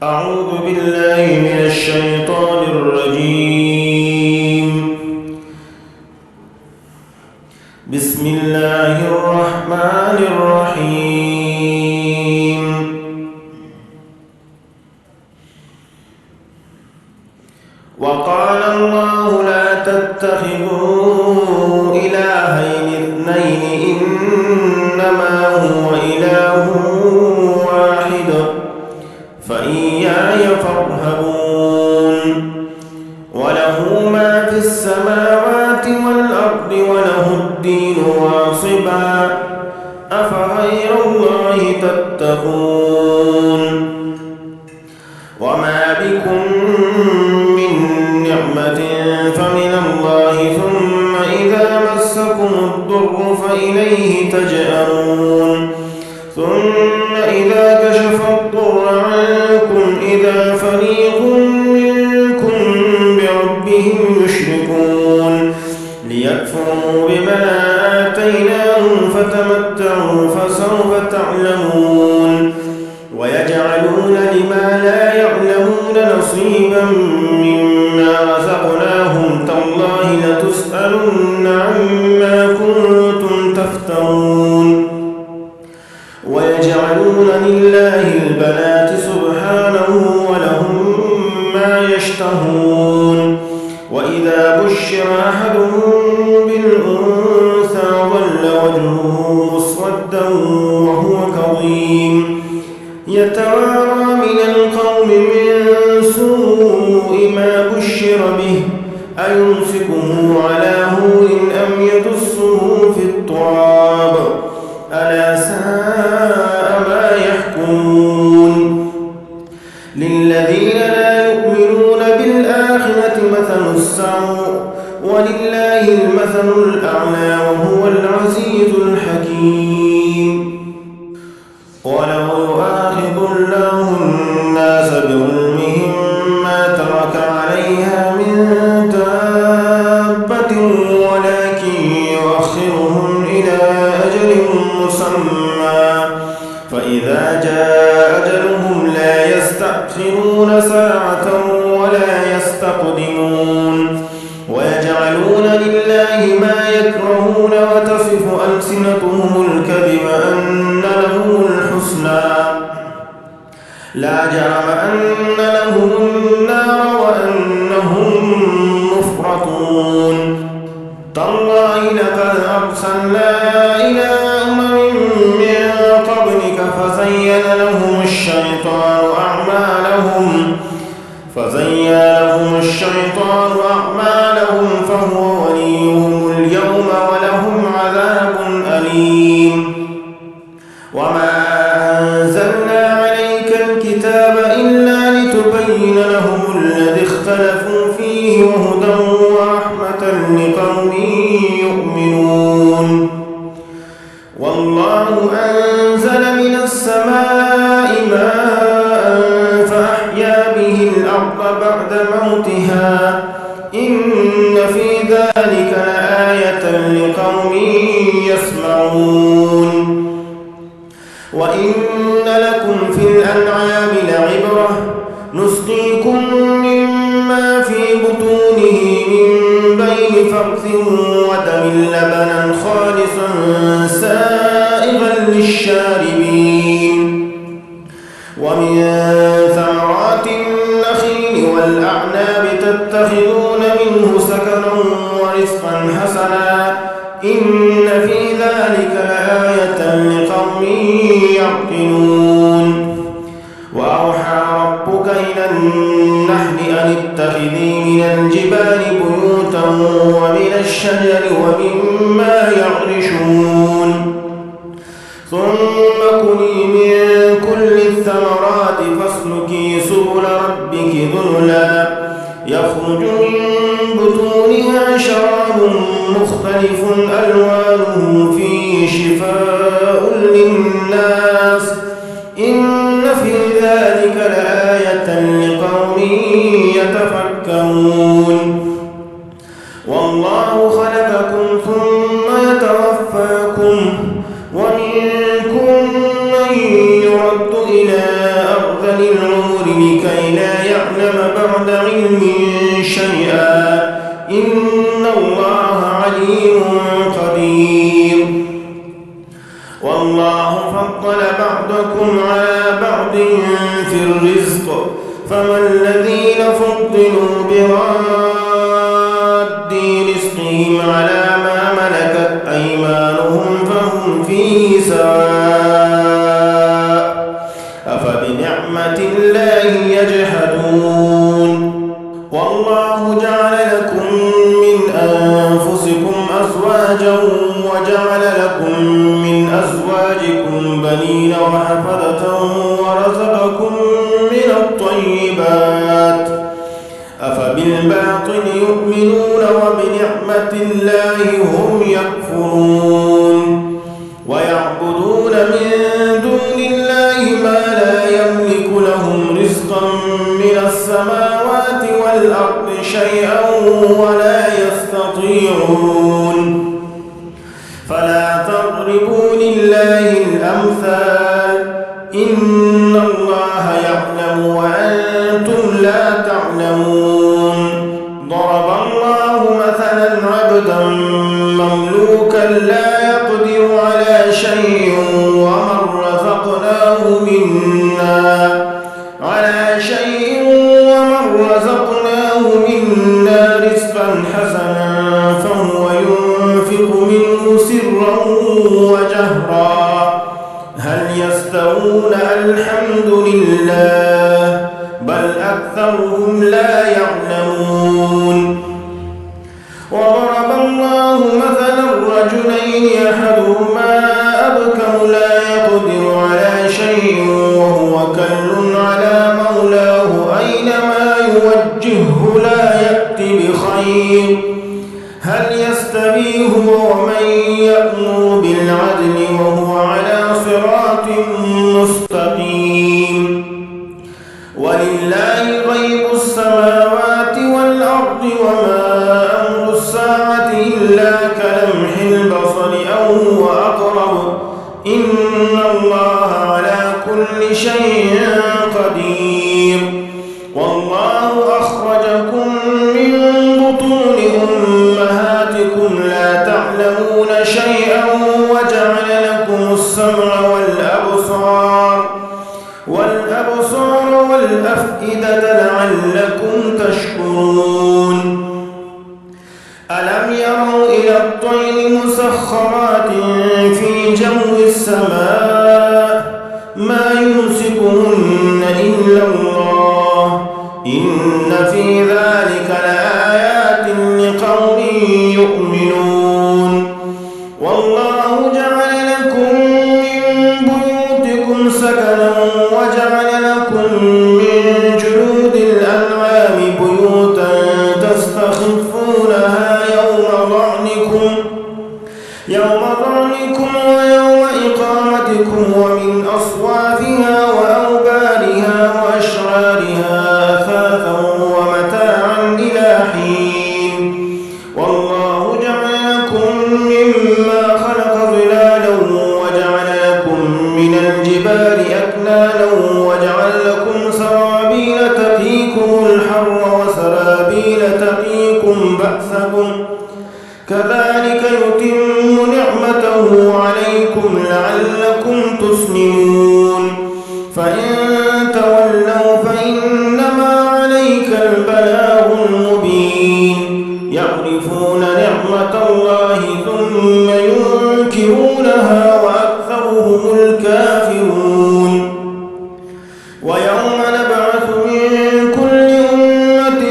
أعوذ بالله من الشيطان الرجيم. بسم الله الرحمن الرحيم. وقال الله لا تتخذوا إلهين اثنين إنما هو إله واحد فإياي فارهبون. وله ما في السماوات والأرض وله الدين واصبا أفغير الله تتقون. وما بكم من نعمة فمن الله ثم إذا مسكم الضر فإليه تجأرون. ثم إذا كشف الضر عنكم إذا فريق منكم بربهم يشركون. ليكفروا بما آتيناهم فتمتعوا فسوف تعلمون. ويجعلون لما لا يعلمون نصيبا مما رزقناهم تالله لتسألن عما كنتم تفترون. ويجعلون لله البنات سبحانه ولهم ما يشتهون. وإذا بشر أحدهم بالأنثى ظل وجهه مسودا وهو كظيم يتوارى من القوم من سوء ما بشر به أيمسكه على هون أم يدسه في التراب ألا ساء ما يحكمون. للذين لا يؤمنون بالآخرة مثل السوء ولله المثل الأعلى وهو العزيز الحكيم. ولو يؤاخذ الله الناس بظلمهم ما ترك عليها من دابة ولكن يؤخرهم إلى أجل مسمى فإذا جاء أجلهم لا يستأخرون ساعة ولا يستقدمون. ويجعلون لله ما يكرهون وتصف ألسنتهم الكذب أن لهم الحسنى لا جرم أن لهم النار وأنهم مفرطون. تالله لقد أرسلنا إلى أمم من قبلك فزين لهم الشيطان أعمالهم فهو وليهم اليوم ولهم عذاب أليم. وما أنزلنا عليك الكتاب إلا لتبين لهم الذي اختلفوا فيه وهدى ورحمة لقوم يؤمنون. والله أنزل من السماء ماء فأحيا به الأرض بعد موتها إن في ذلك لآية لقوم يسمعون. وإن لكم في الأنعام لعبرة نسقيكم مما في بطونه من بين فرث ودم لبنا خالصا سائغا للشاربين. ومن ثمرات النخيل والأعناب تتخذون منه سكنا ورزقا حسنا إن في ذلك لآية لقوم يعقلون. وأوحى ربك إلى النحل أن اتخذي من الجبال بيوتا ومن الشجر ومما يعرشون. ثم كلي من كل الثمرات فاسلكي سبل ربك ذللا يخرج من بطونها شراب مختلف ألوانه فيه شفاء للناس إن في ذلك لآية لقوم يتفكرون. والله خلقكم ثم يتوفاكم ومنكم من يرد إلى أرذل أرذل العمر لكي لا يعلم بعد علم شيئا إن الله عليم قدير. والله فضل بعضكم على بعض في الرزق فما الذين فضلوا براد رزقهم على ما ملكت أيمانهم فهم فيه سواء أفبنعمة الله يجحدون. والله جعل لكم من أنفسكم أزواجا وجعل لكم من أزواجكم بنين وحفدة ورزقكم من الطيبات أفبالباطل يؤمنون وبنعمة الله هم يكفرون. ويعبدون من دون الله ما لا يملك لهم رزقا من السماوات والأرض شيئا ولا يستطيعون. فلا تضربوا لله الأمثال إن الله يعلم وأنتم لا تعلمون. ضرب الله مثلا عبدا مملوكا لا يقدر على شيء ومن رزقناه منا رزقا حسنا فهو ينفق منه سرا وجهرا هل يستوون الحمد لله بل أكثرهم لا يعلمون. وضرب الله مثلا رجلين أحدهما أبكم لا يقدر على شيء وهو كل على مولاه أينما يوجهه لا يأتي بخير هل يستوي هو ومن يأمر بالعدل وهو على صراط مستقيم. ولله غيب السماوات والأرض وما أمر الساعة إلا كلمح البصر أو هو أقرب إن الله على كل شيء قدير. والله أخرجكم من بطون أمهاتكم لا تعلمون شيئا وجعل لكم السمع والأبصار والأفئدة لعلكم تشكرون. ألم يروا إلى الطير مسخرات في جو السماء ما يمسكهن إلا الله إن في ذلك لآيات لقوم يؤمنون. والله جعل لكم من بيوتكم سكنا وجعل لكم من جلود الأنعام بيوتا تستخفونها يوم ظعنكم ويوم إقامتكم ومن أصوافها وأوبارها وأشعارها أثاثا ومتاعا إلى حين. والله جعل لكم مما خلق ظلالا وجعل لكم من الجبال أكنانا وجعل لكم سرابيل تقيكم الحر وسرابيل تقيكم بأسكم كذلك يتم نعمته عليكم لعلكم تسلمون. فإن تولوا فإنما عليك البلاغ المبين. يعرفون نعمة الله ثم ينكرونها وأكثرهم الكافرون. ويوم نبعث من كل أمة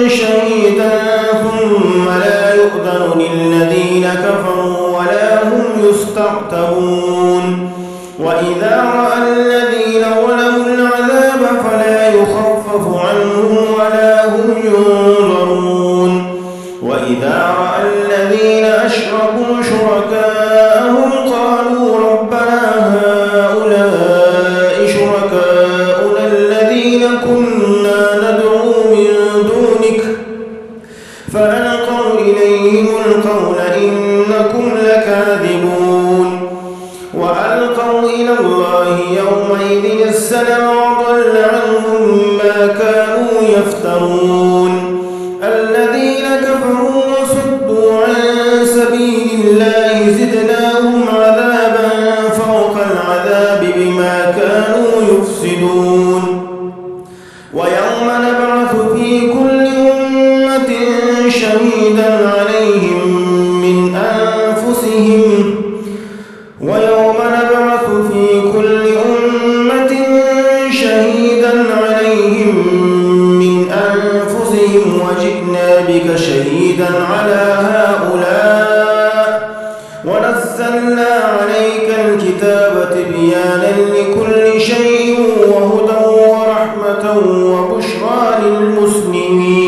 شهيدا ثم لا يؤذن للذين كفروا ولا هم يستعتبون. وإذا رأى الذين ظلموا العذاب فلا يخفف عنهم ولا هم ينظرون. وإذا رأى الذين أشركوا شركاءهم قالوا ربنا هؤلاء شركاؤنا وضل عنهم ما كانوا يفترون الذين كفروا وصدوا عن سبيل الله زدناهم عذابا فوق العذاب بما كانوا يفسدون ويوم نبعث في كل أمة شهيدا عليهم من أنفسهم وجئنا بك شهيدا على هؤلاء ونزلنا عليك الكتاب تبيانا لكل شيء وهدى ورحمة وبشرى للمسلمين